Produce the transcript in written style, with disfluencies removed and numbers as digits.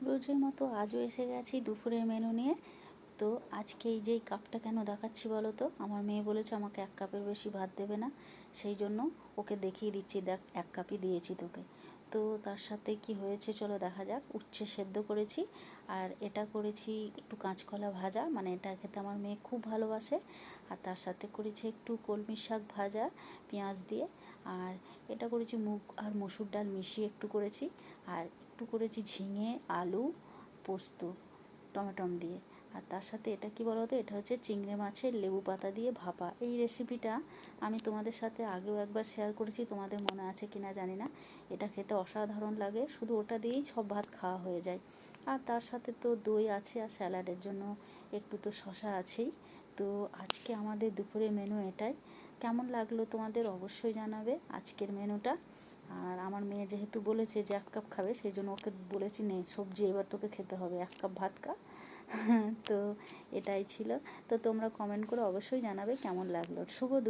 রোজের মতো আজও এসে গেছি দুপুরের মেনু নিয়ে। তো আজকে এই যে কাপটা কেন দেখাচ্ছি বলো তো, আমার মেয়ে বলেছে আমাকে 1 কাপের বেশি ভাত দেবে না, সেই জন্য ওকে দেখিয়ে দিচ্ছি, দেখ 1 কাপই দিয়েছি তোকে। তো তার সাথে কি হয়েছে চলো দেখা যাক। উচ্ছে সেদ্ধ করেছি, আর এটা করেছি একটু কাঁচকলা ভাজা, মানে এটা খেতে আমার মেয়ে খুব ভালোবাসে। আর তার সাথে করেছি একটু কলমি শাক ভাজা পেঁয়াজ দিয়ে, আর এটা করেছি মুগ আর মসুর ডাল মিশিয়ে একটু করেছি, আর একটু করেছি ঝিঙে আলু পোস্ত টমেটম দিয়ে। আর তার সাথে এটা কি বলো তো, এটা হচ্ছে চিংড়ি মাছের লেবু পাতা দিয়ে ভাপা। এই রেসিপিটা আমি তোমাদের সাথে আগেও একবার শেয়ার করেছি, তোমাদের মনে আছে কি না জানি না। এটা খেতে অসাধারণ লাগে, শুধু ওটা দিয়েই সব ভাত খাওয়া হয়ে যায়। আর তার সাথে তো দই আছে, আর স্যালাডের জন্য একটু তো শশা আছেই। তো আজকে আমাদের দুপুরের মেনু এটাই। কেমন লাগলো তোমাদের অবশ্যই জানাবে আজকের মেনুটা। আর আমার মেয়ে যেহেতু বলেছে যে 1 কাপ খাবে, সেই জন্য ওকে বলেছি নে সবজি এবার তোকে খেতে হবে, 1 কাপ ভাত খা। তো এটাই ছিল। তো তোমরা কমেন্ট করে অবশ্যই জানাবে কেমন লাগলো। শুভ দুপুর।